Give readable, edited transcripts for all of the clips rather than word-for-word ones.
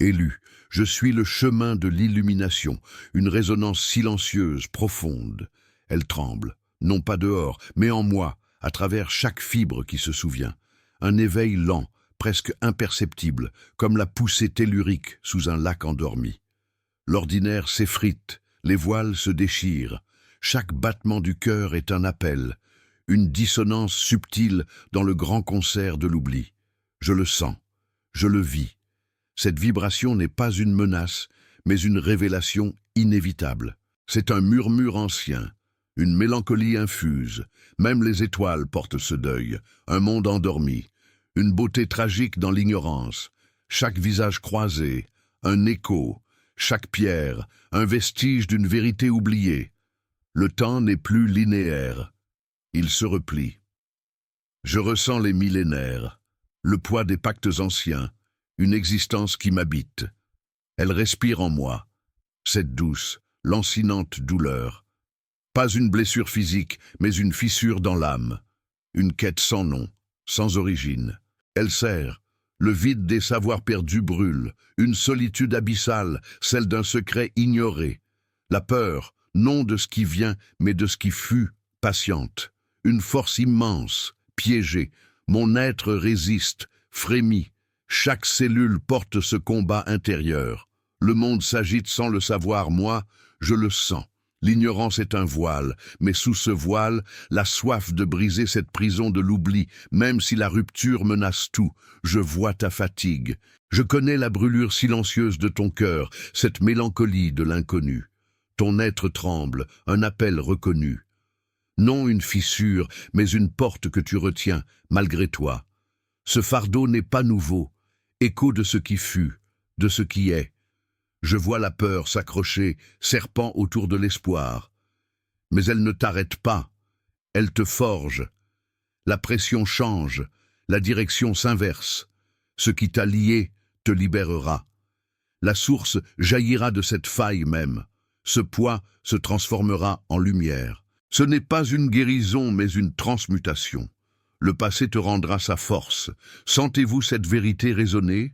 Élu, je suis le chemin de l'illumination, une résonance silencieuse, profonde. Elle tremble, non pas dehors, mais en moi, à travers chaque fibre qui se souvient. Un éveil lent, presque imperceptible, comme la poussée tellurique sous un lac endormi. L'ordinaire s'effrite, les voiles se déchirent. Chaque battement du cœur est un appel, une dissonance subtile dans le grand concert de l'oubli. Je le sens, je le vis. Cette vibration n'est pas une menace, mais une révélation inévitable. C'est un murmure ancien, une mélancolie infuse. Même les étoiles portent ce deuil, un monde endormi, une beauté tragique dans l'ignorance. Chaque visage croisé, un écho, chaque pierre, un vestige d'une vérité oubliée. Le temps n'est plus linéaire, il se replie. Je ressens les millénaires, le poids des pactes anciens, une existence qui m'habite. Elle respire en moi, cette douce, lancinante douleur. Pas une blessure physique, mais une fissure dans l'âme. Une quête sans nom, sans origine. Elle serre. Le vide des savoirs perdus brûle. Une solitude abyssale, celle d'un secret ignoré. La peur, non de ce qui vient, mais de ce qui fut, patiente. Une force immense, piégée. Mon être résiste, frémit. Chaque cellule porte ce combat intérieur. Le monde s'agite sans le savoir, moi, je le sens. L'ignorance est un voile, mais sous ce voile, la soif de briser cette prison de l'oubli, même si la rupture menace tout. Je vois ta fatigue. Je connais la brûlure silencieuse de ton cœur, cette mélancolie de l'inconnu. Ton être tremble, un appel reconnu. Non une fissure, mais une porte que tu retiens, malgré toi. Ce fardeau n'est pas nouveau, écho de ce qui fut, de ce qui est. Je vois la peur s'accrocher, serpent autour de l'espoir. Mais elle ne t'arrête pas, elle te forge. La pression change, la direction s'inverse. Ce qui t'a lié te libérera. La source jaillira de cette faille même. Ce poids se transformera en lumière. Ce n'est pas une guérison, mais une transmutation. Le passé te rendra sa force. Sentez-vous cette vérité résonner ?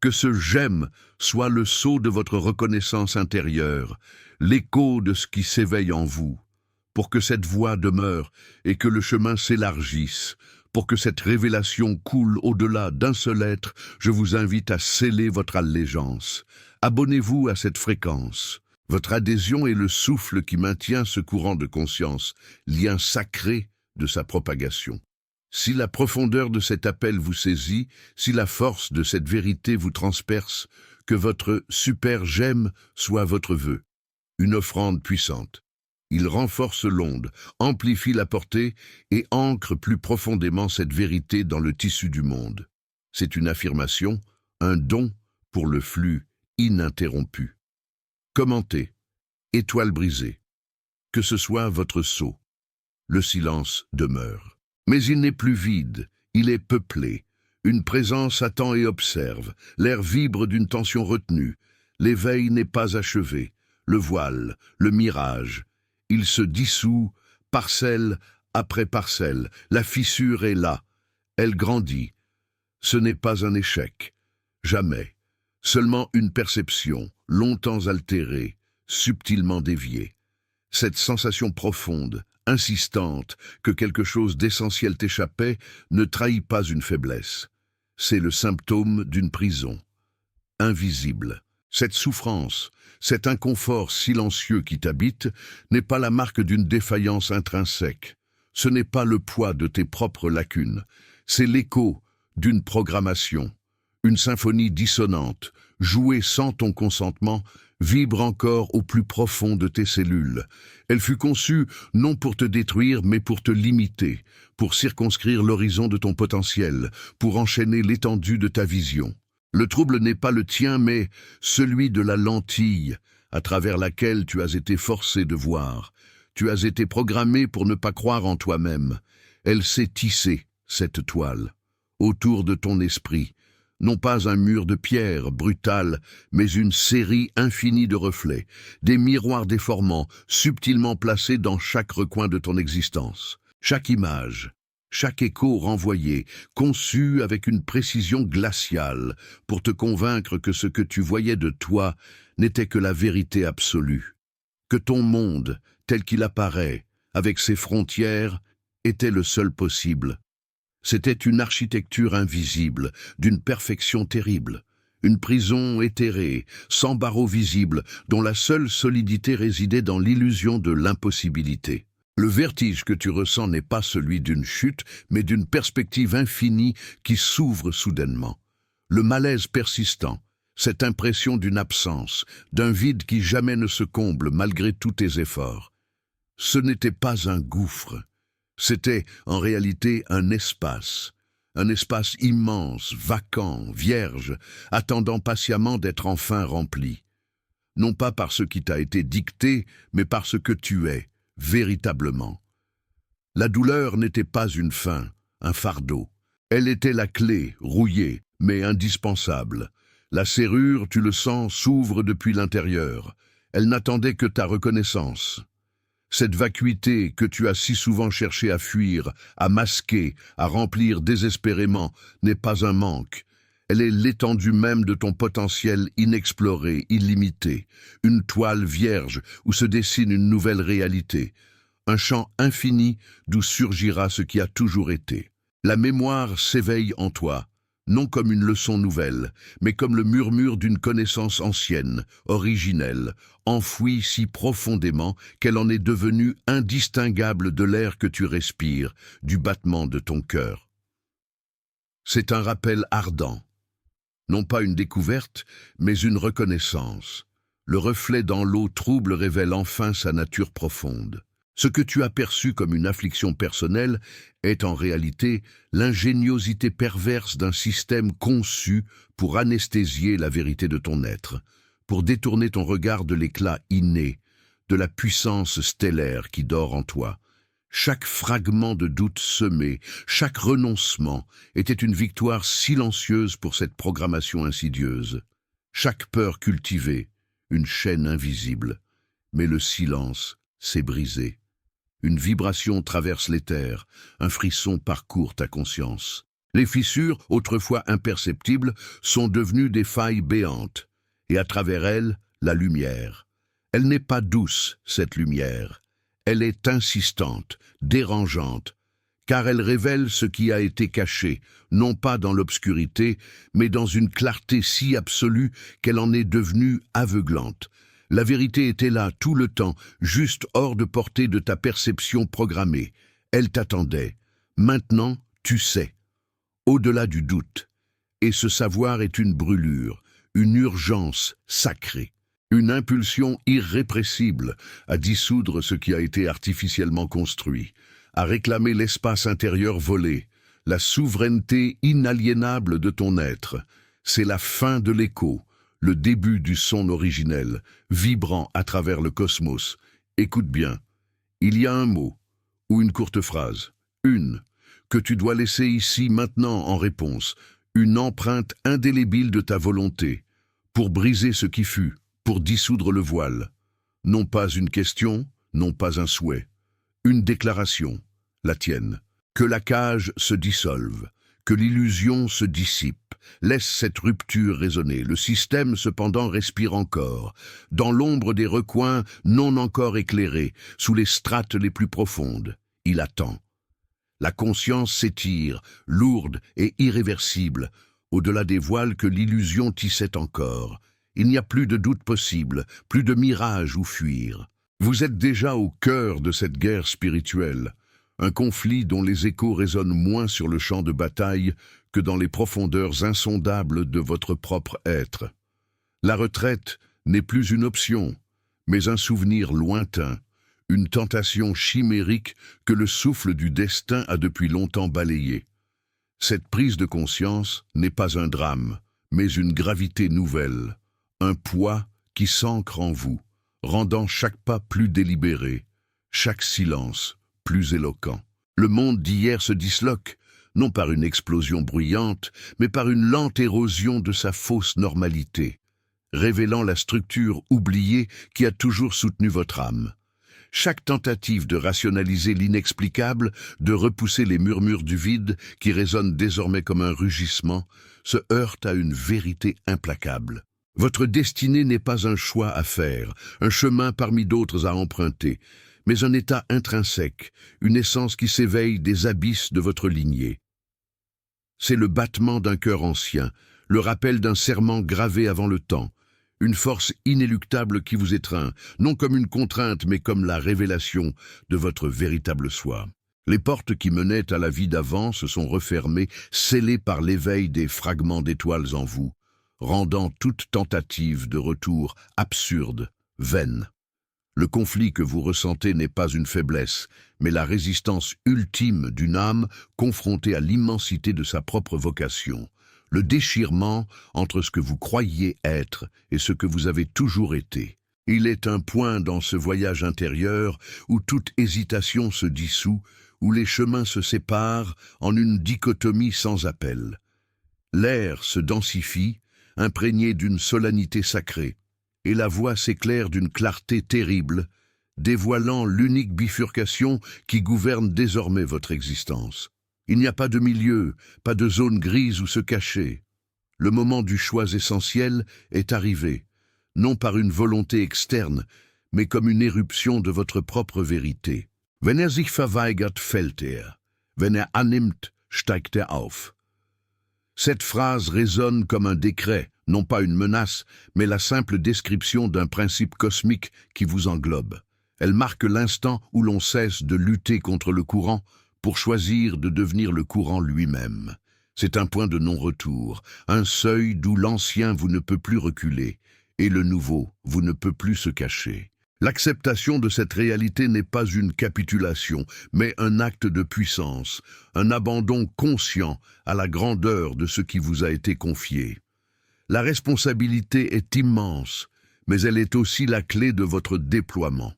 Que ce j'aime soit le sceau de votre reconnaissance intérieure, l'écho de ce qui s'éveille en vous, pour que cette voix demeure et que le chemin s'élargisse, pour que cette révélation coule au-delà d'un seul être, je vous invite à sceller votre allégeance. Abonnez-vous à cette fréquence. Votre adhésion est le souffle qui maintient ce courant de conscience, lien sacré de sa propagation. Si la profondeur de cet appel vous saisit, si la force de cette vérité vous transperce, que votre super j'aime soit votre vœu, une offrande puissante. Il renforce l'onde, amplifie la portée et ancre plus profondément cette vérité dans le tissu du monde. C'est une affirmation, un don pour le flux ininterrompu. Commentez, étoile brisée, que ce soit votre sceau. Le silence demeure. Mais il n'est plus vide, il est peuplé. Une présence attend et observe, l'air vibre d'une tension retenue. L'éveil n'est pas achevé, le voile, le mirage. Il se dissout, parcelle après parcelle. La fissure est là, elle grandit. Ce n'est pas un échec, jamais. Seulement une perception, longtemps altérée, subtilement déviée. Cette sensation profonde, insistante, que quelque chose d'essentiel t'échappait, ne trahit pas une faiblesse. C'est le symptôme d'une prison, invisible. Cette souffrance, cet inconfort silencieux qui t'habite, n'est pas la marque d'une défaillance intrinsèque. Ce n'est pas le poids de tes propres lacunes. C'est l'écho d'une programmation. Une symphonie dissonante, jouée sans ton consentement, vibre encore au plus profond de tes cellules. Elle fut conçue non pour te détruire, mais pour te limiter, pour circonscrire l'horizon de ton potentiel, pour enchaîner l'étendue de ta vision. Le trouble n'est pas le tien, mais celui de la lentille à travers laquelle tu as été forcé de voir. Tu as été programmé pour ne pas croire en toi-même. Elle s'est tissée, cette toile, autour de ton esprit. Non pas un mur de pierre brutal, mais une série infinie de reflets, des miroirs déformants, subtilement placés dans chaque recoin de ton existence. Chaque image, chaque écho renvoyé, conçu avec une précision glaciale, pour te convaincre que ce que tu voyais de toi n'était que la vérité absolue, que ton monde, tel qu'il apparaît, avec ses frontières, était le seul possible. C'était une architecture invisible, d'une perfection terrible, une prison éthérée, sans barreaux visibles, dont la seule solidité résidait dans l'illusion de l'impossibilité. Le vertige que tu ressens n'est pas celui d'une chute, mais d'une perspective infinie qui s'ouvre soudainement. Le malaise persistant, cette impression d'une absence, d'un vide qui jamais ne se comble malgré tous tes efforts. Ce n'était pas un gouffre, c'était en réalité un espace immense, vacant, vierge, attendant patiemment d'être enfin rempli. Non pas par ce qui t'a été dicté, mais par ce que tu es, véritablement. La douleur n'était pas une fin, un fardeau. Elle était la clé, rouillée, mais indispensable. La serrure, tu le sens, s'ouvre depuis l'intérieur. Elle n'attendait que ta reconnaissance. Cette vacuité que tu as si souvent cherché à fuir, à masquer, à remplir désespérément, n'est pas un manque. Elle est l'étendue même de ton potentiel inexploré, illimité, une toile vierge où se dessine une nouvelle réalité, un champ infini d'où surgira ce qui a toujours été. La mémoire s'éveille en toi, non comme une leçon nouvelle, mais comme le murmure d'une connaissance ancienne, originelle, enfouie si profondément qu'elle en est devenue indistinguable de l'air que tu respires, du battement de ton cœur. C'est un rappel ardent, non pas une découverte, mais une reconnaissance. Le reflet dans l'eau trouble révèle enfin sa nature profonde. Ce que tu as perçu comme une affliction personnelle est en réalité l'ingéniosité perverse d'un système conçu pour anesthésier la vérité de ton être, pour détourner ton regard de l'éclat inné, de la puissance stellaire qui dort en toi. Chaque fragment de doute semé, chaque renoncement était une victoire silencieuse pour cette programmation insidieuse. Chaque peur cultivée, une chaîne invisible. Mais le silence s'est brisé. Une vibration traverse l'éther, un frisson parcourt ta conscience. Les fissures, autrefois imperceptibles, sont devenues des failles béantes, et à travers elles, la lumière. Elle n'est pas douce, cette lumière. Elle est insistante, dérangeante, car elle révèle ce qui a été caché, non pas dans l'obscurité, mais dans une clarté si absolue qu'elle en est devenue aveuglante. La vérité était là tout le temps, juste hors de portée de ta perception programmée. Elle t'attendait. Maintenant, tu sais. Au-delà du doute. Et ce savoir est une brûlure, une urgence sacrée, une impulsion irrépressible à dissoudre ce qui a été artificiellement construit, à réclamer l'espace intérieur volé, la souveraineté inaliénable de ton être. C'est la fin de l'écho, le début du son originel, vibrant à travers le cosmos. Écoute bien, il y a un mot, ou une courte phrase, que tu dois laisser ici maintenant en réponse, une empreinte indélébile de ta volonté, pour briser ce qui fut, pour dissoudre le voile. Non pas une question, non pas un souhait, une déclaration, la tienne. Que la cage se dissolve, que l'illusion se dissipe. Laisse cette rupture résonner. Le système, cependant, respire encore. Dans l'ombre des recoins non encore éclairés, sous les strates les plus profondes, il attend. La conscience s'étire, lourde et irréversible, au-delà des voiles que l'illusion tissait encore. Il n'y a plus de doute possible, plus de mirage où fuir. Vous êtes déjà au cœur de cette guerre spirituelle, un conflit dont les échos résonnent moins sur le champ de bataille que dans les profondeurs insondables de votre propre être. La retraite n'est plus une option, mais un souvenir lointain, une tentation chimérique que le souffle du destin a depuis longtemps balayée. Cette prise de conscience n'est pas un drame, mais une gravité nouvelle, un poids qui s'ancre en vous, rendant chaque pas plus délibéré, chaque silence plus éloquent. Le monde d'hier se disloque, non par une explosion bruyante, mais par une lente érosion de sa fausse normalité, révélant la structure oubliée qui a toujours soutenu votre âme. Chaque tentative de rationaliser l'inexplicable, de repousser les murmures du vide, qui résonnent désormais comme un rugissement, se heurte à une vérité implacable. Votre destinée n'est pas un choix à faire, un chemin parmi d'autres à emprunter, mais un état intrinsèque, une essence qui s'éveille des abysses de votre lignée. C'est le battement d'un cœur ancien, le rappel d'un serment gravé avant le temps, une force inéluctable qui vous étreint, non comme une contrainte, mais comme la révélation de votre véritable soi. Les portes qui menaient à la vie d'avant se sont refermées, scellées par l'éveil des fragments d'étoiles en vous, rendant toute tentative de retour absurde, vaine. Le conflit que vous ressentez n'est pas une faiblesse, mais la résistance ultime d'une âme confrontée à l'immensité de sa propre vocation, le déchirement entre ce que vous croyiez être et ce que vous avez toujours été. Il est un point dans ce voyage intérieur où toute hésitation se dissout, où les chemins se séparent en une dichotomie sans appel. L'air se densifie, imprégné d'une solennité sacrée, et la voix s'éclaire d'une clarté terrible, dévoilant l'unique bifurcation qui gouverne désormais votre existence. Il n'y a pas de milieu, pas de zone grise où se cacher. Le moment du choix essentiel est arrivé, non par une volonté externe, mais comme une éruption de votre propre vérité. Wenn sich verweigert, fällt Wenn annimmt, steigt auf. Cette phrase résonne comme un décret, non pas une menace, mais la simple description d'un principe cosmique qui vous englobe. Elle marque l'instant où l'on cesse de lutter contre le courant pour choisir de devenir le courant lui-même. C'est un point de non-retour, un seuil d'où l'ancien vous ne peut plus reculer, et le nouveau vous ne peut plus se cacher. L'acceptation de cette réalité n'est pas une capitulation, mais un acte de puissance, un abandon conscient à la grandeur de ce qui vous a été confié. La responsabilité est immense, mais elle est aussi la clé de votre déploiement.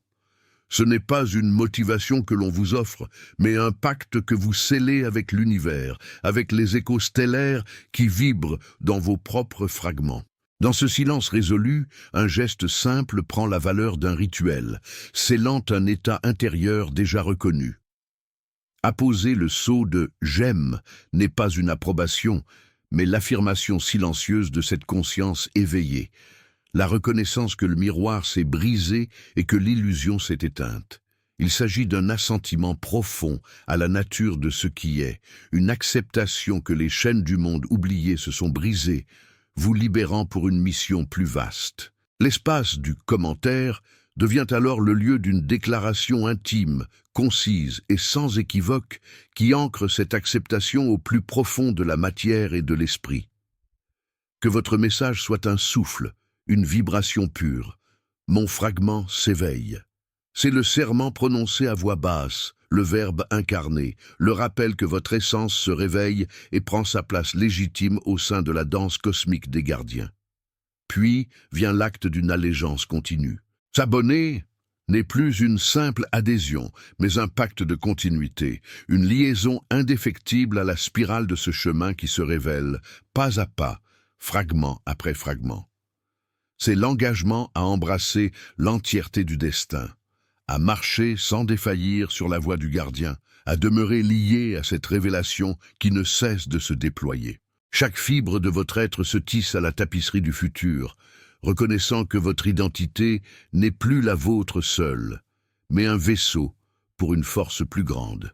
Ce n'est pas une motivation que l'on vous offre, mais un pacte que vous scellez avec l'univers, avec les échos stellaires qui vibrent dans vos propres fragments. Dans ce silence résolu, un geste simple prend la valeur d'un rituel, scellant un état intérieur déjà reconnu. Apposer le sceau de « j'aime » n'est pas une approbation, mais l'affirmation silencieuse de cette conscience éveillée, la reconnaissance que le miroir s'est brisé et que l'illusion s'est éteinte. Il s'agit d'un assentiment profond à la nature de ce qui est, une acceptation que les chaînes du monde oublié se sont brisées, vous libérant pour une mission plus vaste. L'espace du commentaire devient alors le lieu d'une déclaration intime, concise et sans équivoque qui ancre cette acceptation au plus profond de la matière et de l'esprit. Que votre message soit un souffle, une vibration pure. Mon fragment s'éveille. C'est le serment prononcé à voix basse, le verbe incarné, le rappel que votre essence se réveille et prend sa place légitime au sein de la danse cosmique des gardiens. Puis vient l'acte d'une allégeance continue. S'abonner n'est plus une simple adhésion, mais un pacte de continuité, une liaison indéfectible à la spirale de ce chemin qui se révèle, pas à pas, fragment après fragment. C'est l'engagement à embrasser l'entièreté du destin, à marcher sans défaillir sur la voie du gardien, à demeurer lié à cette révélation qui ne cesse de se déployer. Chaque fibre de votre être se tisse à la tapisserie du futur, reconnaissant que votre identité n'est plus la vôtre seule, mais un vaisseau pour une force plus grande.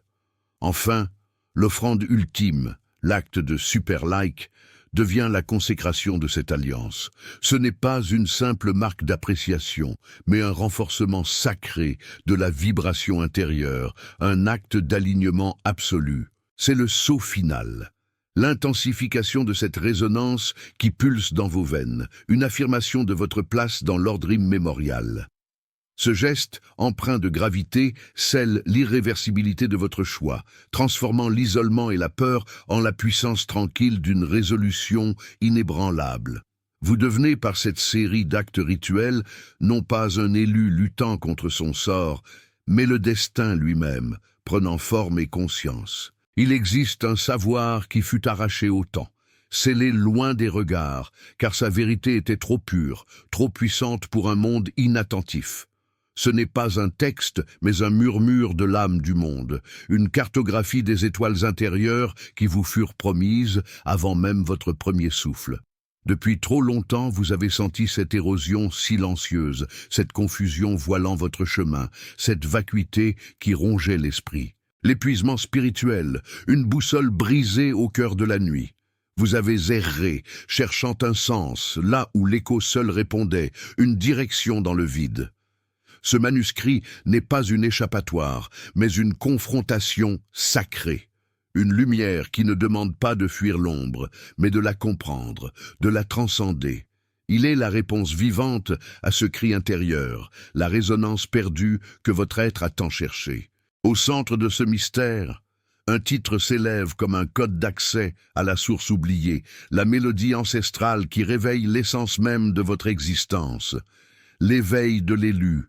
Enfin, l'offrande ultime, l'acte de super-like, devient la consécration de cette alliance. Ce n'est pas une simple marque d'appréciation, mais un renforcement sacré de la vibration intérieure, un acte d'alignement absolu. C'est le saut final, l'intensification de cette résonance qui pulse dans vos veines, une affirmation de votre place dans l'ordre immémorial. Ce geste, empreint de gravité, scelle l'irréversibilité de votre choix, transformant l'isolement et la peur en la puissance tranquille d'une résolution inébranlable. Vous devenez par cette série d'actes rituels non pas un élu luttant contre son sort, mais le destin lui-même, prenant forme et conscience. Il existe un savoir qui fut arraché au temps, scellé loin des regards, car sa vérité était trop pure, trop puissante pour un monde inattentif. Ce n'est pas un texte, mais un murmure de l'âme du monde, une cartographie des étoiles intérieures qui vous furent promises avant même votre premier souffle. Depuis trop longtemps, vous avez senti cette érosion silencieuse, cette confusion voilant votre chemin, cette vacuité qui rongeait l'esprit. L'épuisement spirituel, une boussole brisée au cœur de la nuit. Vous avez erré, cherchant un sens, là où l'écho seul répondait, une direction dans le vide. Ce manuscrit n'est pas une échappatoire, mais une confrontation sacrée. Une lumière qui ne demande pas de fuir l'ombre, mais de la comprendre, de la transcender. Il est la réponse vivante à ce cri intérieur, la résonance perdue que votre être a tant cherché. Au centre de ce mystère, un titre s'élève comme un code d'accès à la source oubliée, la mélodie ancestrale qui réveille l'essence même de votre existence. L'éveil de l'élu.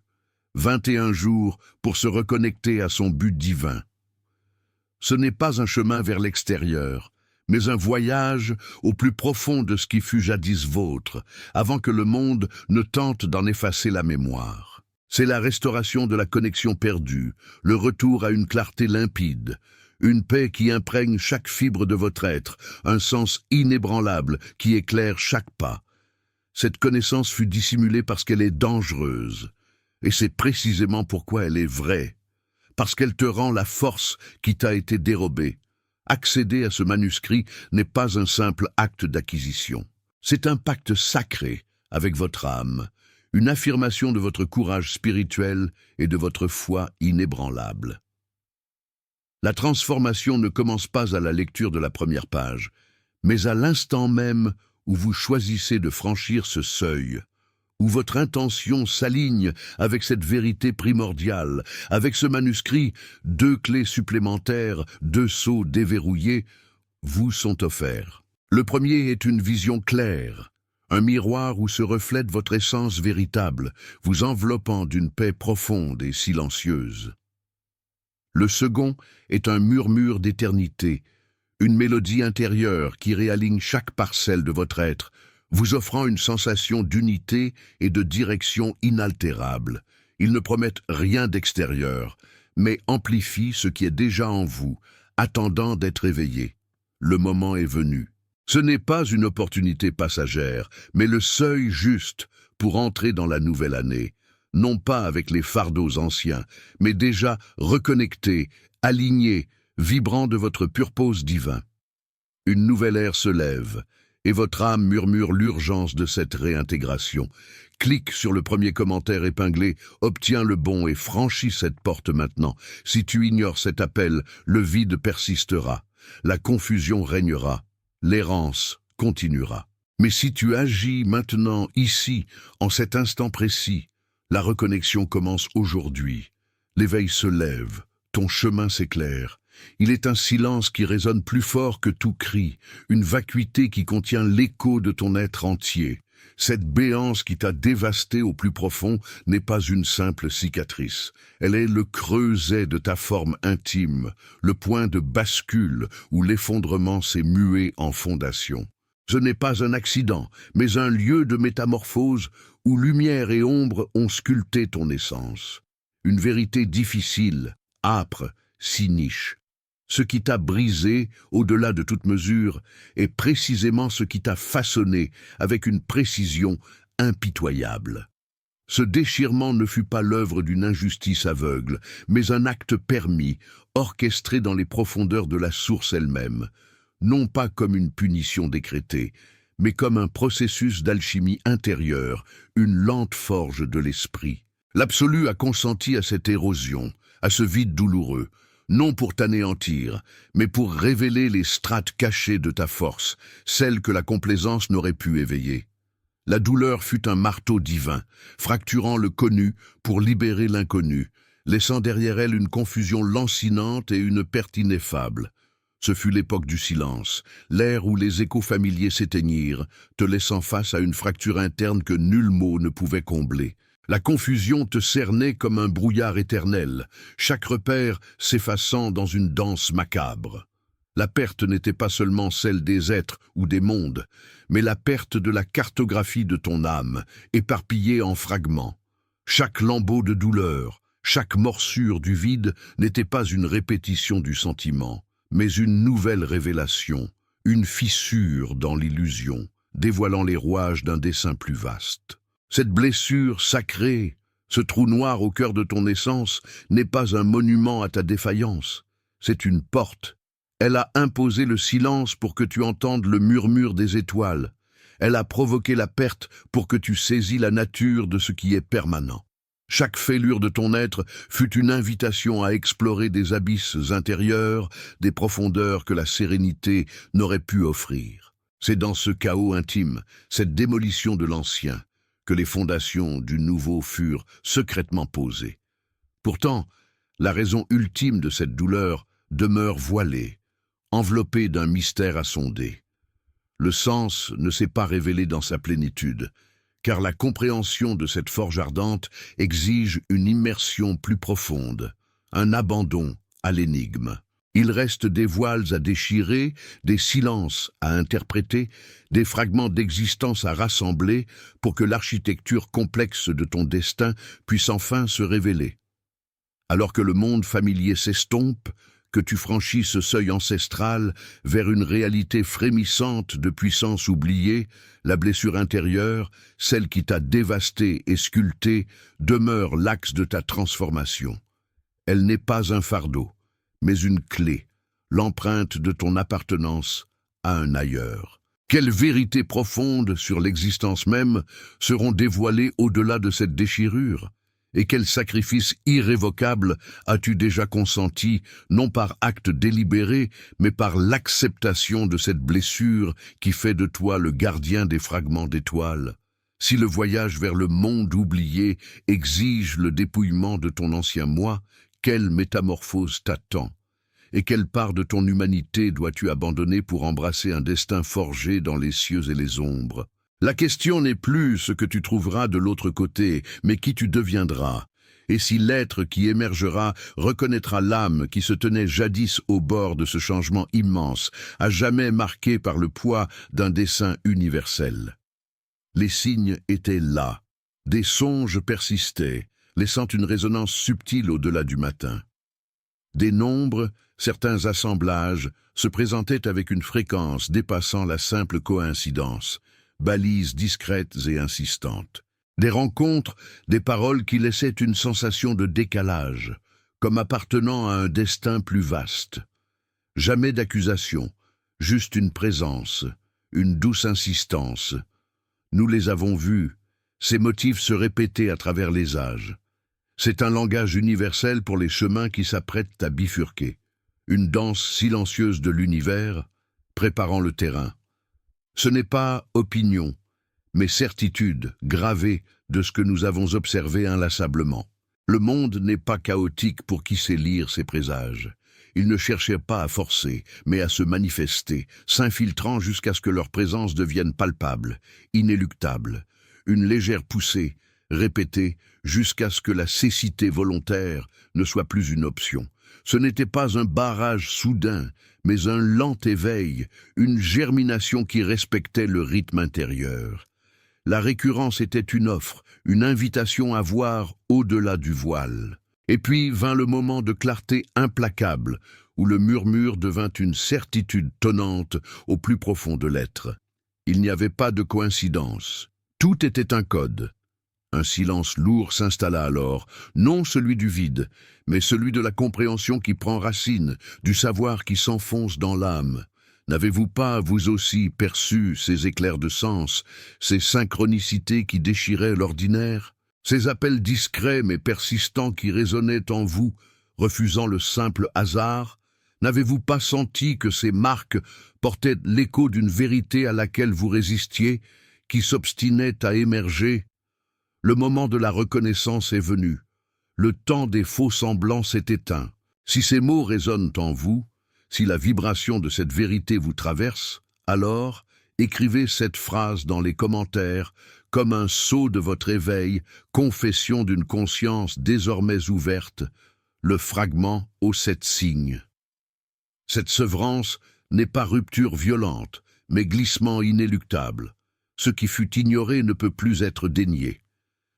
21 jours pour se reconnecter à son but divin. Ce n'est pas un chemin vers l'extérieur, mais un voyage au plus profond de ce qui fut jadis vôtre, avant que le monde ne tente d'en effacer la mémoire. C'est la restauration de la connexion perdue, le retour à une clarté limpide, une paix qui imprègne chaque fibre de votre être, un sens inébranlable qui éclaire chaque pas. Cette connaissance fut dissimulée parce qu'elle est dangereuse. Et c'est précisément pourquoi elle est vraie, parce qu'elle te rend la force qui t'a été dérobée. Accéder à ce manuscrit n'est pas un simple acte d'acquisition. C'est un pacte sacré avec votre âme, une affirmation de votre courage spirituel et de votre foi inébranlable. La transformation ne commence pas à la lecture de la première page, mais à l'instant même où vous choisissez de franchir ce seuil, où votre intention s'aligne avec cette vérité primordiale. Avec ce manuscrit, 2 clés supplémentaires, 2 sceaux déverrouillés, vous sont offerts. Le premier est une vision claire, un miroir où se reflète votre essence véritable, vous enveloppant d'une paix profonde et silencieuse. Le second est un murmure d'éternité, une mélodie intérieure qui réaligne chaque parcelle de votre être, vous offrant une sensation d'unité et de direction inaltérable. Ils ne promettent rien d'extérieur, mais amplifient ce qui est déjà en vous, attendant d'être éveillé. Le moment est venu. Ce n'est pas une opportunité passagère, mais le seuil juste pour entrer dans la nouvelle année, non pas avec les fardeaux anciens, mais déjà reconnecté, aligné, vibrant de votre purpose divin. Une nouvelle ère se lève, et votre âme murmure l'urgence de cette réintégration. Clique sur le premier commentaire épinglé, obtiens le bon et franchis cette porte maintenant. Si tu ignores cet appel, le vide persistera, la confusion régnera, l'errance continuera. Mais si tu agis maintenant, ici, en cet instant précis, la reconnexion commence aujourd'hui. L'éveil se lève, ton chemin s'éclaire. Il est un silence qui résonne plus fort que tout cri, une vacuité qui contient l'écho de ton être entier. Cette béance qui t'a dévasté au plus profond n'est pas une simple cicatrice. Elle est le creuset de ta forme intime, le point de bascule où l'effondrement s'est mué en fondation. Ce n'est pas un accident, mais un lieu de métamorphose où lumière et ombre ont sculpté ton essence. Une vérité difficile, âpre, si niche. Ce qui t'a brisé, au-delà de toute mesure, est précisément ce qui t'a façonné avec une précision impitoyable. Ce déchirement ne fut pas l'œuvre d'une injustice aveugle, mais un acte permis, orchestré dans les profondeurs de la source elle-même, non pas comme une punition décrétée, mais comme un processus d'alchimie intérieure, une lente forge de l'esprit. L'absolu a consenti à cette érosion, à ce vide douloureux, non pour t'anéantir, mais pour révéler les strates cachées de ta force, celles que la complaisance n'aurait pu éveiller. La douleur fut un marteau divin, fracturant le connu pour libérer l'inconnu, laissant derrière elle une confusion lancinante et une perte ineffable. Ce fut l'époque du silence, l'ère où les échos familiers s'éteignirent, te laissant face à une fracture interne que nul mot ne pouvait combler. La confusion te cernait comme un brouillard éternel, chaque repère s'effaçant dans une danse macabre. La perte n'était pas seulement celle des êtres ou des mondes, mais la perte de la cartographie de ton âme, éparpillée en fragments. Chaque lambeau de douleur, chaque morsure du vide n'était pas une répétition du sentiment, mais une nouvelle révélation, une fissure dans l'illusion, dévoilant les rouages d'un dessein plus vaste. Cette blessure sacrée, ce trou noir au cœur de ton essence, n'est pas un monument à ta défaillance, c'est une porte. Elle a imposé le silence pour que tu entendes le murmure des étoiles. Elle a provoqué la perte pour que tu saisis la nature de ce qui est permanent. Chaque fêlure de ton être fut une invitation à explorer des abysses intérieurs, des profondeurs que la sérénité n'aurait pu offrir. C'est dans ce chaos intime, cette démolition de l'ancien, que les fondations du nouveau furent secrètement posées. Pourtant, la raison ultime de cette douleur demeure voilée, enveloppée d'un mystère à sonder. Le sens ne s'est pas révélé dans sa plénitude, car la compréhension de cette forge ardente exige une immersion plus profonde, un abandon à l'énigme. Il reste des voiles à déchirer, des silences à interpréter, des fragments d'existence à rassembler pour que l'architecture complexe de ton destin puisse enfin se révéler. Alors que le monde familier s'estompe, que tu franchis ce seuil ancestral vers une réalité frémissante de puissance oubliée, la blessure intérieure, celle qui t'a dévasté et sculpté, demeure l'axe de ta transformation. Elle n'est pas un fardeau, mais une clé, l'empreinte de ton appartenance à un ailleurs. Quelles vérités profondes sur l'existence même seront dévoilées au-delà de cette déchirure? Et quel sacrifice irrévocable as-tu déjà consenti, non par acte délibéré, mais par l'acceptation de cette blessure qui fait de toi le gardien des fragments d'étoiles? Si le voyage vers le monde oublié exige le dépouillement de ton ancien moi, quelle métamorphose t'attend? Et quelle part de ton humanité dois-tu abandonner pour embrasser un destin forgé dans les cieux et les ombres? La question n'est plus ce que tu trouveras de l'autre côté, mais qui tu deviendras. Et si l'être qui émergera reconnaîtra l'âme qui se tenait jadis au bord de ce changement immense, à jamais marqué par le poids d'un dessein universel. Les signes étaient là. Des songes persistaient, laissant une résonance subtile au-delà du matin. Des nombres, certains assemblages, se présentaient avec une fréquence dépassant la simple coïncidence, balises discrètes et insistantes. Des rencontres, des paroles qui laissaient une sensation de décalage, comme appartenant à un destin plus vaste. Jamais d'accusation, juste une présence, une douce insistance. Nous les avons vus, ces motifs se répétaient à travers les âges. C'est un langage universel pour les chemins qui s'apprêtent à bifurquer. Une danse silencieuse de l'univers, préparant le terrain. Ce n'est pas opinion, mais certitude gravée de ce que nous avons observé inlassablement. Le monde n'est pas chaotique pour qui sait lire ses présages. Ils ne cherchaient pas à forcer, mais à se manifester, s'infiltrant jusqu'à ce que leur présence devienne palpable, inéluctable. Une légère poussée, répétée, jusqu'à ce que la cécité volontaire ne soit plus une option. Ce n'était pas un barrage soudain, mais un lent éveil, une germination qui respectait le rythme intérieur. La récurrence était une offre, une invitation à voir au-delà du voile. Et puis vint le moment de clarté implacable, où le murmure devint une certitude tonnante au plus profond de l'être. Il n'y avait pas de coïncidence. Tout était un code. Un silence lourd s'installa alors, non celui du vide, mais celui de la compréhension qui prend racine, du savoir qui s'enfonce dans l'âme. N'avez-vous pas, vous aussi, perçu ces éclairs de sens, ces synchronicités qui déchiraient l'ordinaire, ces appels discrets mais persistants qui résonnaient en vous, refusant le simple hasard? N'avez-vous pas senti que ces marques portaient l'écho d'une vérité à laquelle vous résistiez, qui s'obstinait à émerger? Le moment de la reconnaissance est venu. Le temps des faux semblants s'est éteint. Si ces mots résonnent en vous, si la vibration de cette vérité vous traverse, alors écrivez cette phrase dans les commentaires comme un sceau de votre éveil, confession d'une conscience désormais ouverte, le fragment aux 7 signes. Cette sevrance n'est pas rupture violente, mais glissement inéluctable. Ce qui fut ignoré ne peut plus être dénié.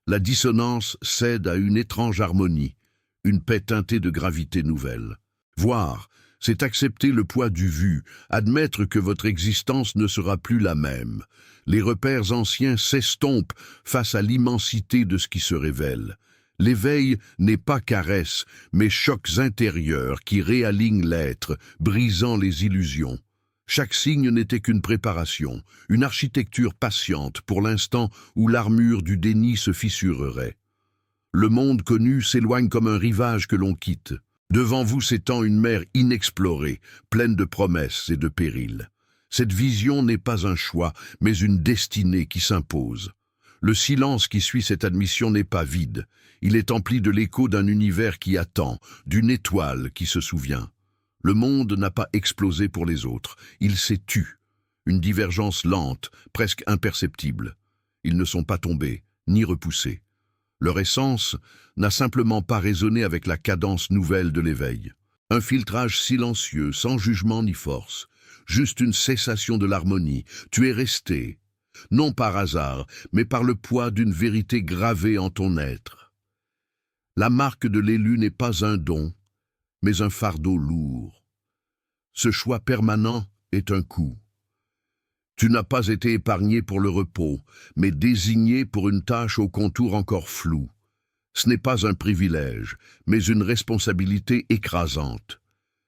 La dissonance cède à une étrange harmonie, une paix teintée de gravité nouvelle. Voir, c'est accepter le poids du vu, admettre que votre existence ne sera plus la même. Les repères anciens s'estompent face à l'immensité de ce qui se révèle. L'éveil n'est pas caresse, mais chocs intérieurs qui réalignent l'être, brisant les illusions. Chaque signe n'était qu'une préparation, une architecture patiente pour l'instant où l'armure du déni se fissurerait. Le monde connu s'éloigne comme un rivage que l'on quitte. Devant vous s'étend une mer inexplorée, pleine de promesses et de périls. Cette vision n'est pas un choix, mais une destinée qui s'impose. Le silence qui suit cette admission n'est pas vide. Il est empli de l'écho d'un univers qui attend, d'une étoile qui se souvient. Le monde n'a pas explosé pour les autres, il s'est tu. Une divergence lente, presque imperceptible. Ils ne sont pas tombés, ni repoussés. Leur essence n'a simplement pas résonné avec la cadence nouvelle de l'éveil. Un filtrage silencieux, sans jugement ni force. Juste une cessation de l'harmonie. Tu es resté, non par hasard, mais par le poids d'une vérité gravée en ton être. La marque de l'élu n'est pas un don, mais un fardeau lourd. Ce choix permanent est un coup. Tu n'as pas été épargné pour le repos, mais désigné pour une tâche au contour encore flou. Ce n'est pas un privilège, mais une responsabilité écrasante.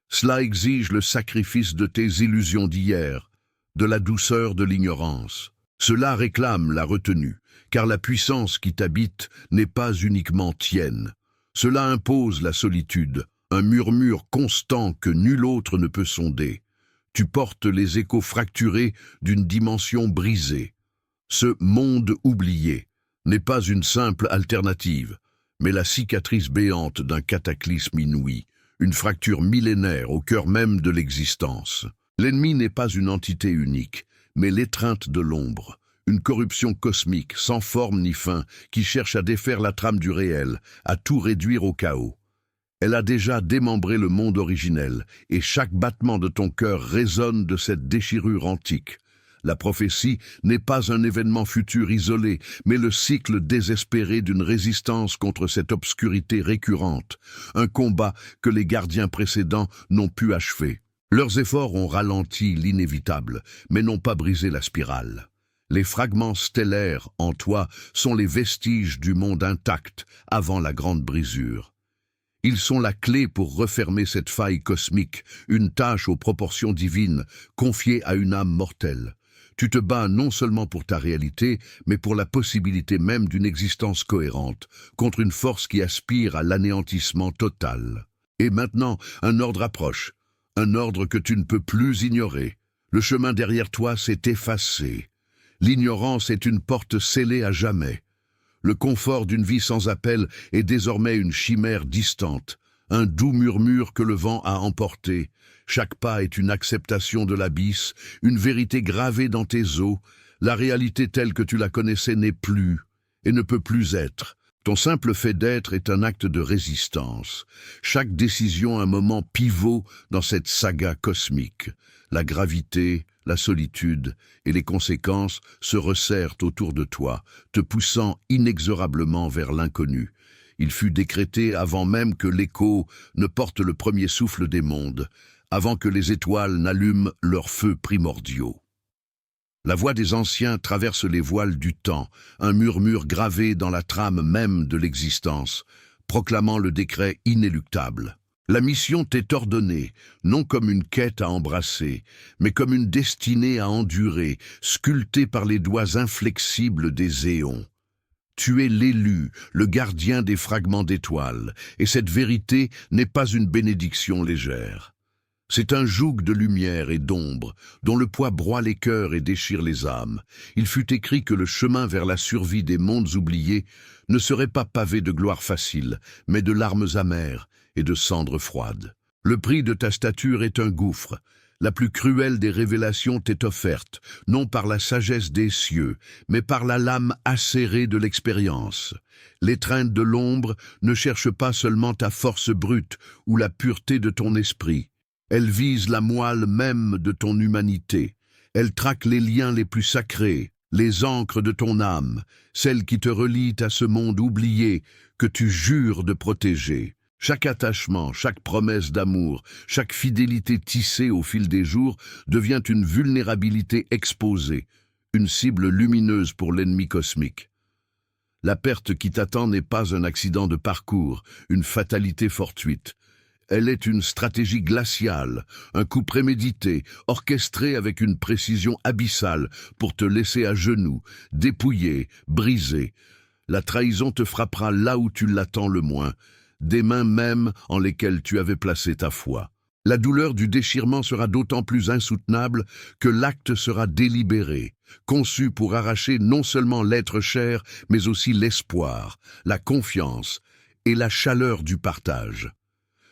Cela exige le sacrifice de tes illusions d'hier, de la douceur de l'ignorance. Cela réclame la retenue, car la puissance qui t'habite n'est pas uniquement tienne. Cela impose la solitude, un murmure constant que nul autre ne peut sonder. Tu portes les échos fracturés d'une dimension brisée. Ce monde oublié n'est pas une simple alternative, mais la cicatrice béante d'un cataclysme inouï, une fracture millénaire au cœur même de l'existence. L'ennemi n'est pas une entité unique, mais l'étreinte de l'ombre, une corruption cosmique, sans forme ni fin, qui cherche à défaire la trame du réel, à tout réduire au chaos. Elle a déjà démembré le monde originel, et chaque battement de ton cœur résonne de cette déchirure antique. La prophétie n'est pas un événement futur isolé, mais le cycle désespéré d'une résistance contre cette obscurité récurrente, un combat que les gardiens précédents n'ont pu achever. Leurs efforts ont ralenti l'inévitable, mais n'ont pas brisé la spirale. Les fragments stellaires en toi sont les vestiges du monde intact avant la grande brisure. Ils sont la clé pour refermer cette faille cosmique, une tâche aux proportions divines, confiée à une âme mortelle. Tu te bats non seulement pour ta réalité, mais pour la possibilité même d'une existence cohérente, contre une force qui aspire à l'anéantissement total. Et maintenant, un ordre approche, un ordre que tu ne peux plus ignorer. Le chemin derrière toi s'est effacé. L'ignorance est une porte scellée à jamais. Le confort d'une vie sans appel est désormais une chimère distante, un doux murmure que le vent a emporté. Chaque pas est une acceptation de l'abysse, une vérité gravée dans tes os. La réalité telle que tu la connaissais n'est plus et ne peut plus être. Ton simple fait d'être est un acte de résistance. Chaque décision un moment pivot dans cette saga cosmique. La gravité, la solitude et les conséquences se resserrent autour de toi, te poussant inexorablement vers l'inconnu. Il fut décrété avant même que l'écho ne porte le premier souffle des mondes, avant que les étoiles n'allument leurs feux primordiaux. La voix des anciens traverse les voiles du temps, un murmure gravé dans la trame même de l'existence, proclamant le décret inéluctable. La mission t'est ordonnée, non comme une quête à embrasser, mais comme une destinée à endurer, sculptée par les doigts inflexibles des éons. Tu es l'élu, le gardien des fragments d'étoiles, et cette vérité n'est pas une bénédiction légère. C'est un joug de lumière et d'ombre, dont le poids broie les cœurs et déchire les âmes. Il fut écrit que le chemin vers la survie des mondes oubliés ne serait pas pavé de gloire facile, mais de larmes amères et de cendres froides. Le prix de ta stature est un gouffre. La plus cruelle des révélations t'est offerte, non par la sagesse des cieux, mais par la lame acérée de l'expérience. L'étreinte de l'ombre ne cherche pas seulement ta force brute ou la pureté de ton esprit. Elle vise la moelle même de ton humanité. Elle traque les liens les plus sacrés, les ancres de ton âme, celles qui te relient à ce monde oublié que tu jures de protéger. Chaque attachement, chaque promesse d'amour, chaque fidélité tissée au fil des jours devient une vulnérabilité exposée, une cible lumineuse pour l'ennemi cosmique. La perte qui t'attend n'est pas un accident de parcours, une fatalité fortuite. Elle est une stratégie glaciale, un coup prémédité, orchestré avec une précision abyssale pour te laisser à genoux, dépouillé, brisé. La trahison te frappera là où tu l'attends le moins, des mains mêmes en lesquelles tu avais placé ta foi. La douleur du déchirement sera d'autant plus insoutenable que l'acte sera délibéré, conçu pour arracher non seulement l'être cher, mais aussi l'espoir, la confiance et la chaleur du partage.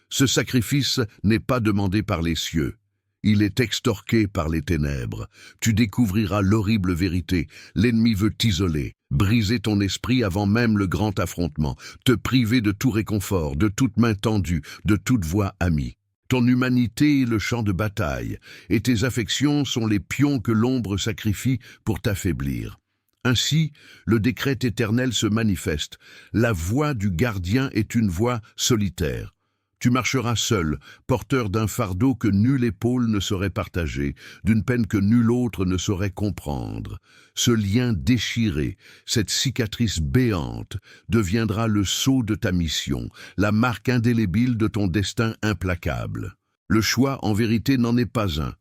Ce sacrifice n'est pas demandé par les cieux. Il est extorqué par les ténèbres. Tu découvriras l'horrible vérité. L'ennemi veut t'isoler, briser ton esprit avant même le grand affrontement, te priver de tout réconfort, de toute main tendue, de toute voix amie. Ton humanité est le champ de bataille, et tes affections sont les pions que l'ombre sacrifie pour t'affaiblir. Ainsi, le décret éternel se manifeste. La voix du gardien est une voix solitaire. Tu marcheras seul, porteur d'un fardeau que nulle épaule ne saurait partager, d'une peine que nul autre ne saurait comprendre. Ce lien déchiré, cette cicatrice béante, deviendra le sceau de ta mission, la marque indélébile de ton destin implacable. Le choix, en vérité, n'en est pas un,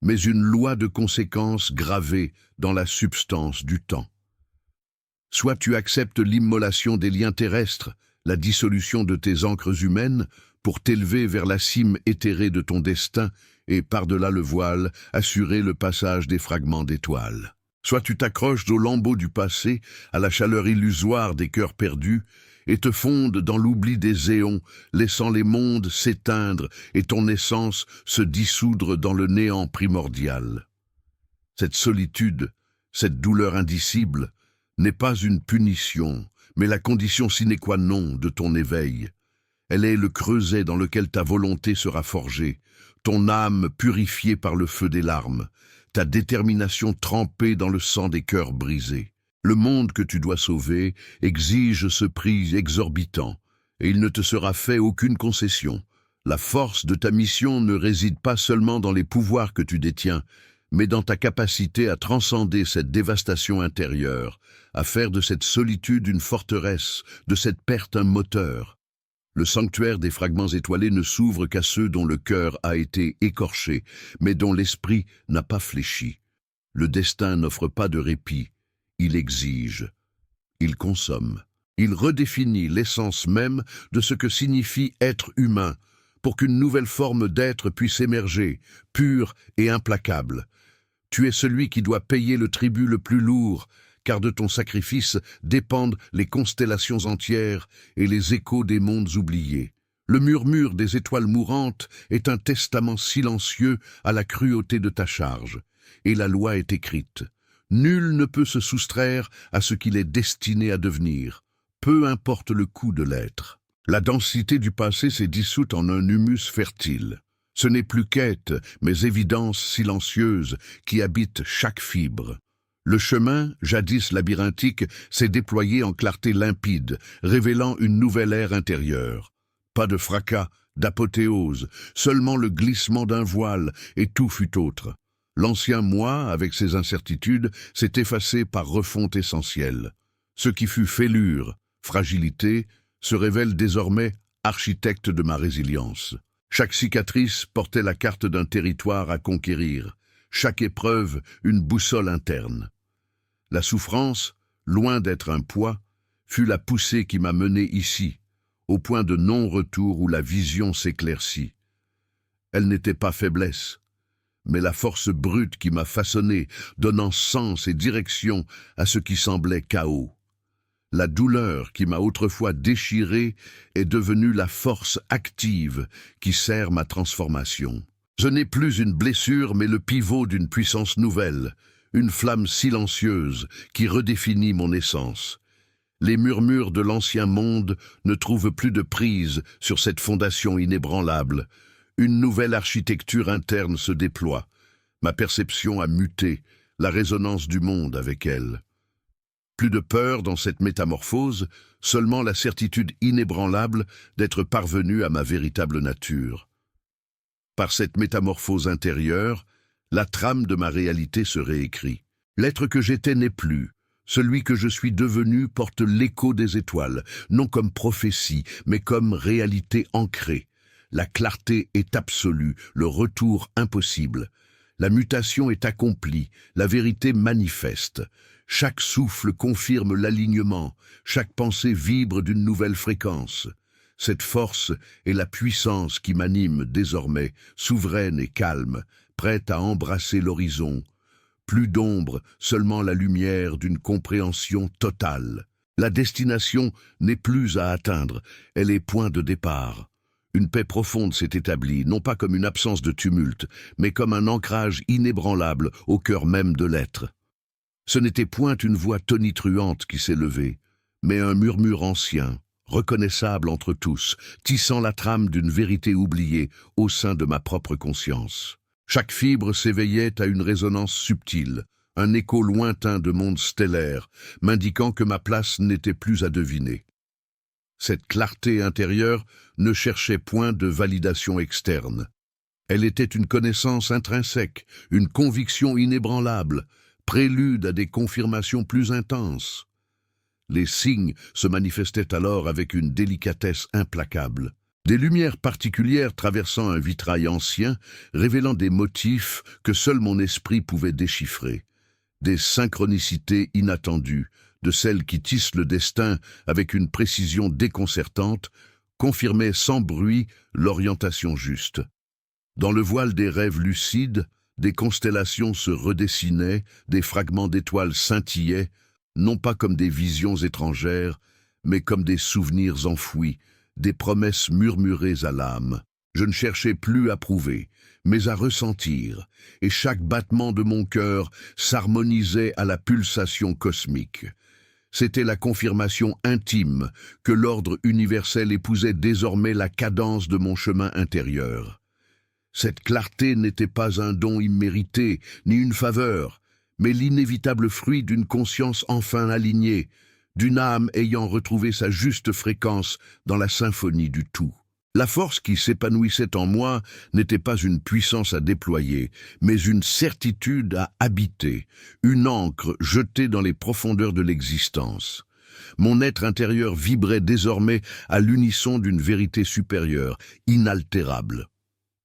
mais une loi de conséquences gravée dans la substance du temps. Soit tu acceptes l'immolation des liens terrestres, la dissolution de tes ancres humaines, pour t'élever vers la cime éthérée de ton destin et, par-delà le voile, assurer le passage des fragments d'étoiles. Soit tu t'accroches aux lambeaux du passé, à la chaleur illusoire des cœurs perdus, et te fondes dans l'oubli des éons, laissant les mondes s'éteindre et ton essence se dissoudre dans le néant primordial. Cette solitude, cette douleur indicible, n'est pas une punition, mais la condition sine qua non de ton éveil. Elle est le creuset dans lequel ta volonté sera forgée, ton âme purifiée par le feu des larmes, ta détermination trempée dans le sang des cœurs brisés. Le monde que tu dois sauver exige ce prix exorbitant, et il ne te sera fait aucune concession. La force de ta mission ne réside pas seulement dans les pouvoirs que tu détiens, mais dans ta capacité à transcender cette dévastation intérieure, à faire de cette solitude une forteresse, de cette perte un moteur. Le sanctuaire des fragments étoilés ne s'ouvre qu'à ceux dont le cœur a été écorché, mais dont l'esprit n'a pas fléchi. Le destin n'offre pas de répit, il exige, il consomme. Il redéfinit l'essence même de ce que signifie être humain, pour qu'une nouvelle forme d'être puisse émerger, pure et implacable. Tu es celui qui doit payer le tribut le plus lourd, car de ton sacrifice dépendent les constellations entières et les échos des mondes oubliés. Le murmure des étoiles mourantes est un testament silencieux à la cruauté de ta charge, et la loi est écrite. Nul ne peut se soustraire à ce qu'il est destiné à devenir, peu importe le coût de l'être. La densité du passé s'est dissoute en un humus fertile. Ce n'est plus quête, mais évidence silencieuse qui habite chaque fibre. Le chemin, jadis labyrinthique, s'est déployé en clarté limpide, révélant une nouvelle ère intérieure. Pas de fracas, d'apothéose, seulement le glissement d'un voile, et tout fut autre. L'ancien moi, avec ses incertitudes, s'est effacé par refonte essentielle. Ce qui fut fêlure, fragilité, se révèle désormais architecte de ma résilience. Chaque cicatrice portait la carte d'un territoire à conquérir, chaque épreuve une boussole interne. La souffrance, loin d'être un poids, fut la poussée qui m'a mené ici, au point de non-retour où la vision s'éclaircit. Elle n'était pas faiblesse, mais la force brute qui m'a façonné, donnant sens et direction à ce qui semblait chaos. La douleur qui m'a autrefois déchiré est devenue la force active qui sert ma transformation. Je n'ai plus une blessure mais le pivot d'une puissance nouvelle, une flamme silencieuse qui redéfinit mon essence. Les murmures de l'ancien monde ne trouvent plus de prise sur cette fondation inébranlable. Une nouvelle architecture interne se déploie. Ma perception a muté, la résonance du monde avec elle. Plus de peur dans cette métamorphose, seulement la certitude inébranlable d'être parvenu à ma véritable nature. Par cette métamorphose intérieure, la trame de ma réalité se réécrit. L'être que j'étais n'est plus. Celui que je suis devenu porte l'écho des étoiles, non comme prophétie, mais comme réalité ancrée. La clarté est absolue, le retour impossible. La mutation est accomplie, la vérité manifeste. Chaque souffle confirme l'alignement, chaque pensée vibre d'une nouvelle fréquence. Cette force est la puissance qui m'anime désormais, souveraine et calme, prête à embrasser l'horizon. Plus d'ombre, seulement la lumière d'une compréhension totale. La destination n'est plus à atteindre, elle est point de départ. Une paix profonde s'est établie, non pas comme une absence de tumulte, mais comme un ancrage inébranlable au cœur même de l'être. Ce n'était point une voix tonitruante qui s'est levée, mais un murmure ancien, reconnaissable entre tous, tissant la trame d'une vérité oubliée au sein de ma propre conscience. Chaque fibre s'éveillait à une résonance subtile, un écho lointain de mondes stellaires, m'indiquant que ma place n'était plus à deviner. Cette clarté intérieure ne cherchait point de validation externe. Elle était une connaissance intrinsèque, une conviction inébranlable, prélude à des confirmations plus intenses. Les signes se manifestaient alors avec une délicatesse implacable. Des lumières particulières traversant un vitrail ancien, révélant des motifs que seul mon esprit pouvait déchiffrer. Des synchronicités inattendues, de celles qui tissent le destin avec une précision déconcertante, confirmaient sans bruit l'orientation juste. Dans le voile des rêves lucides, des constellations se redessinaient, des fragments d'étoiles scintillaient, non pas comme des visions étrangères, mais comme des souvenirs enfouis, des promesses murmurées à l'âme. Je ne cherchais plus à prouver, mais à ressentir, et chaque battement de mon cœur s'harmonisait à la pulsation cosmique. C'était la confirmation intime que l'ordre universel épousait désormais la cadence de mon chemin intérieur. Cette clarté n'était pas un don immérité, ni une faveur, mais l'inévitable fruit d'une conscience enfin alignée, d'une âme ayant retrouvé sa juste fréquence dans la symphonie du tout. La force qui s'épanouissait en moi n'était pas une puissance à déployer, mais une certitude à habiter, une ancre jetée dans les profondeurs de l'existence. Mon être intérieur vibrait désormais à l'unisson d'une vérité supérieure, inaltérable.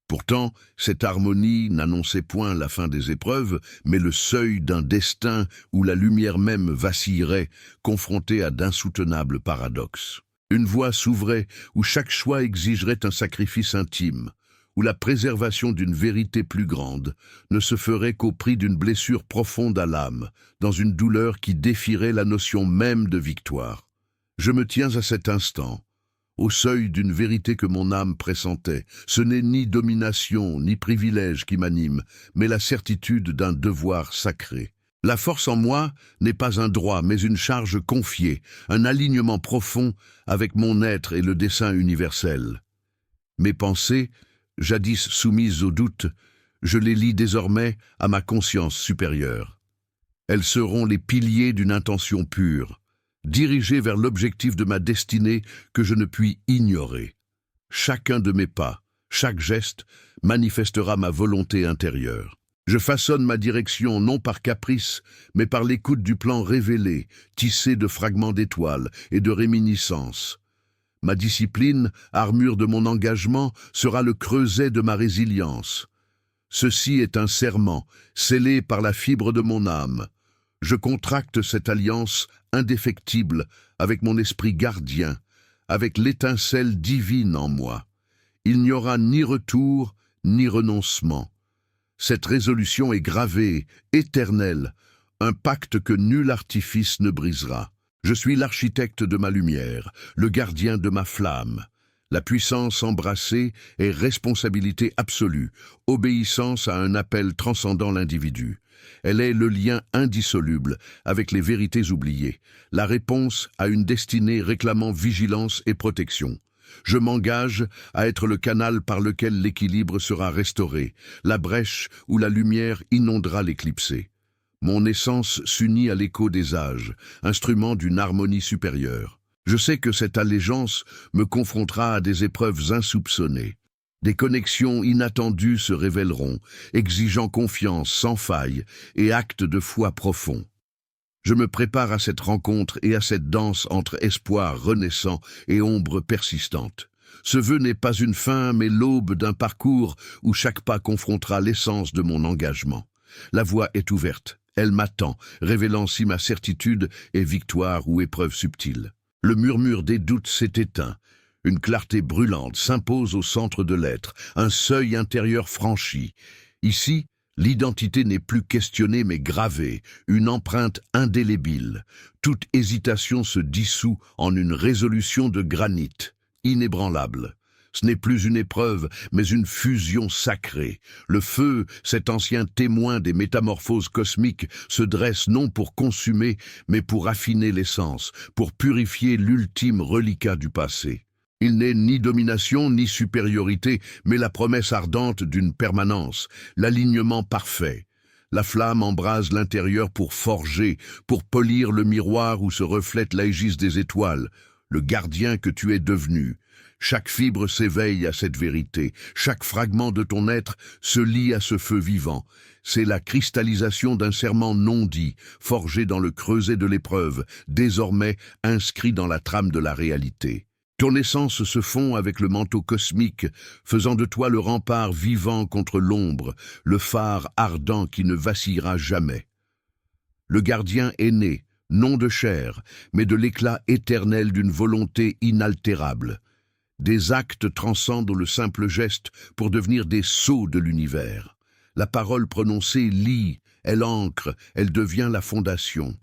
Pourtant, cette harmonie n'annonçait point la fin des épreuves, mais le seuil d'un destin où la lumière même vacillerait, confrontée à d'insoutenables paradoxes. Une voie s'ouvrait où chaque choix exigerait un sacrifice intime, où la préservation d'une vérité plus grande ne se ferait qu'au prix d'une blessure profonde à l'âme, dans une douleur qui défierait la notion même de victoire. Je me tiens à cet instant, au seuil d'une vérité que mon âme pressentait. Ce n'est ni domination, ni privilège qui m'anime, mais la certitude d'un devoir sacré. La force en moi n'est pas un droit, mais une charge confiée, un alignement profond avec mon être et le dessein universel. Mes pensées, jadis soumises au doute, je les lie désormais à ma conscience supérieure. Elles seront les piliers d'une intention pure, dirigée vers l'objectif de ma destinée que je ne puis ignorer. Chacun de mes pas, chaque geste, manifestera ma volonté intérieure. Je façonne ma direction non par caprice, mais par l'écoute du plan révélé, tissé de fragments d'étoiles et de réminiscences. Ma discipline, armure de mon engagement, sera le creuset de ma résilience. Ceci est un serment, scellé par la fibre de mon âme. Je contracte cette alliance indéfectible avec mon esprit gardien, avec l'étincelle divine en moi. Il n'y aura ni retour, ni renoncement. Cette résolution est gravée, éternelle, un pacte que nul artifice ne brisera. Je suis l'architecte de ma lumière, le gardien de ma flamme. La puissance embrassée est responsabilité absolue, obéissance à un appel transcendant l'individu. Elle est le lien indissoluble avec les vérités oubliées, la réponse à une destinée réclamant vigilance et protection. Je m'engage à être le canal par lequel l'équilibre sera restauré, la brèche où la lumière inondera l'éclipsé. Mon essence s'unit à l'écho des âges, instrument d'une harmonie supérieure. Je sais que cette allégeance me confrontera à des épreuves insoupçonnées. Des connexions inattendues se révéleront, exigeant confiance sans faille et actes de foi profonds. Je me prépare à cette rencontre et à cette danse entre espoir renaissant et ombre persistante. Ce vœu n'est pas une fin, mais l'aube d'un parcours où chaque pas confrontera l'essence de mon engagement. La voie est ouverte, elle m'attend, révélant si ma certitude est victoire ou épreuve subtile. Le murmure des doutes s'est éteint. Une clarté brûlante s'impose au centre de l'être, un seuil intérieur franchi. Ici, l'identité n'est plus questionnée mais gravée, une empreinte indélébile. Toute hésitation se dissout en une résolution de granit, inébranlable. Ce n'est plus une épreuve, mais une fusion sacrée. Le feu, cet ancien témoin des métamorphoses cosmiques, se dresse non pour consumer, mais pour affiner l'essence, pour purifier l'ultime reliquat du passé. Il n'est ni domination ni supériorité, mais la promesse ardente d'une permanence, l'alignement parfait. La flamme embrase l'intérieur pour forger, pour polir le miroir où se reflète l'aégis des étoiles, le gardien que tu es devenu. Chaque fibre s'éveille à cette vérité, chaque fragment de ton être se lie à ce feu vivant. C'est la cristallisation d'un serment non dit, forgé dans le creuset de l'épreuve, désormais inscrit dans la trame de la réalité. Ton essence se fond avec le manteau cosmique, faisant de toi le rempart vivant contre l'ombre, le phare ardent qui ne vacillera jamais. Le gardien est né, non de chair, mais de l'éclat éternel d'une volonté inaltérable. Des actes transcendent le simple geste pour devenir des sceaux de l'univers. La parole prononcée lie, elle ancre, elle devient la fondation.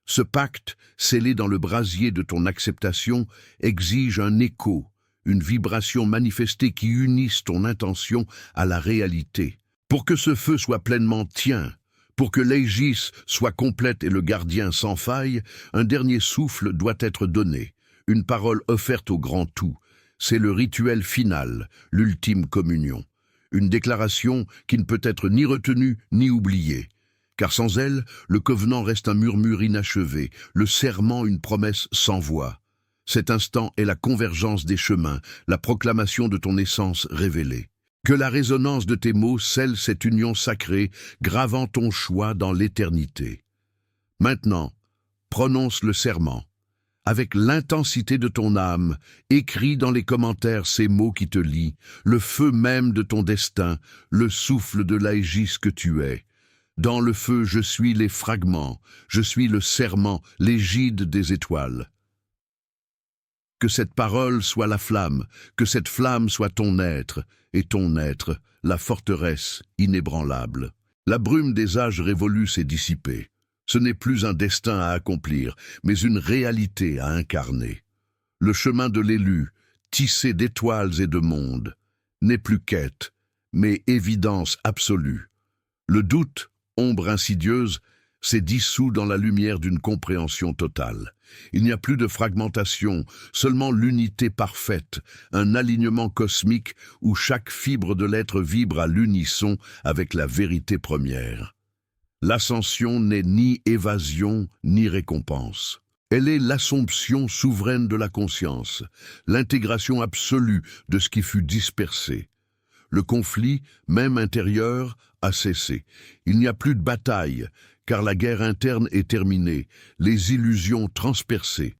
Ce pacte, scellé dans le brasier de ton acceptation, exige un écho, une vibration manifestée qui unisse ton intention à la réalité. Pour que ce feu soit pleinement tien, pour que l'aégis soit complète et le gardien sans faille, un dernier souffle doit être donné, une parole offerte au grand tout. C'est le rituel final, l'ultime communion. Une déclaration qui ne peut être ni retenue ni oubliée. Car sans elle, le covenant reste un murmure inachevé, le serment une promesse sans voix. Cet instant est la convergence des chemins, la proclamation de ton essence révélée. Que la résonance de tes mots scelle cette union sacrée, gravant ton choix dans l'éternité. Maintenant, prononce le serment. Avec l'intensité de ton âme, écris dans les commentaires ces mots qui te lient, le feu même de ton destin, le souffle de l'aégis que tu es. Dans le feu, je suis les fragments, je suis le serment, l'égide des étoiles. Que cette parole soit la flamme, que cette flamme soit ton être, et ton être, la forteresse inébranlable. La brume des âges révolus s'est dissipée. Ce n'est plus un destin à accomplir, mais une réalité à incarner. Le chemin de l'élu, tissé d'étoiles et de mondes, n'est plus quête, mais évidence absolue. Le doute, ombre insidieuse, s'est dissous dans la lumière d'une compréhension totale. Il n'y a plus de fragmentation, seulement l'unité parfaite, un alignement cosmique où chaque fibre de l'être vibre à l'unisson avec la vérité première. L'ascension n'est ni évasion ni récompense. Elle est l'assomption souveraine de la conscience, l'intégration absolue de ce qui fut dispersé. Le conflit, même intérieur, a cessé. Il n'y a plus de bataille, car la guerre interne est terminée, les illusions transpercées.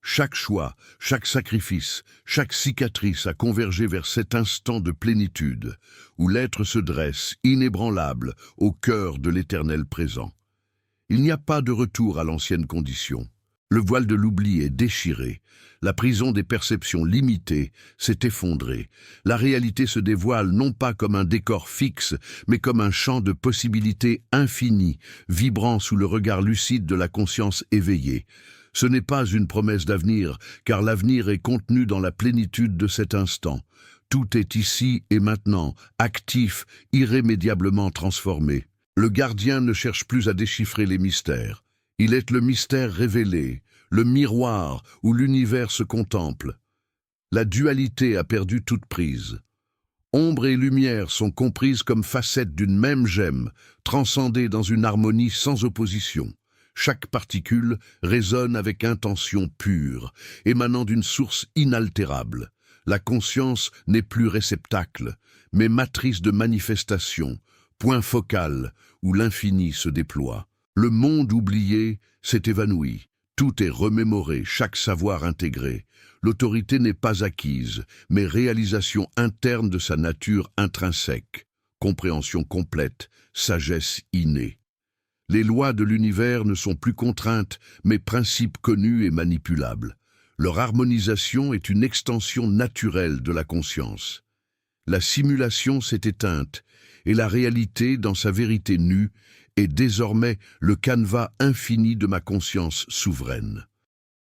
Chaque choix, chaque sacrifice, chaque cicatrice a convergé vers cet instant de plénitude, où l'être se dresse, inébranlable, au cœur de l'éternel présent. Il n'y a pas de retour à l'ancienne condition. Le voile de l'oubli est déchiré, la prison des perceptions limitées s'est effondrée. La réalité se dévoile non pas comme un décor fixe, mais comme un champ de possibilités infinies, vibrant sous le regard lucide de la conscience éveillée. Ce n'est pas une promesse d'avenir, car l'avenir est contenu dans la plénitude de cet instant. Tout est ici et maintenant, actif, irrémédiablement transformé. Le gardien ne cherche plus à déchiffrer les mystères. Il est le mystère révélé, le miroir où l'univers se contemple. La dualité a perdu toute prise. Ombre et lumière sont comprises comme facettes d'une même gemme, transcendées dans une harmonie sans opposition. Chaque particule résonne avec intention pure, émanant d'une source inaltérable. La conscience n'est plus réceptacle, mais matrice de manifestation, point focal où l'infini se déploie. Le monde oublié s'est évanoui. Tout est remémoré, chaque savoir intégré. L'autorité n'est pas acquise, mais réalisation interne de sa nature intrinsèque. Compréhension complète, sagesse innée. Les lois de l'univers ne sont plus contraintes, mais principes connus et manipulables. Leur harmonisation est une extension naturelle de la conscience. La simulation s'est éteinte, et la réalité, dans sa vérité nue, est désormais le canevas infini de ma conscience souveraine.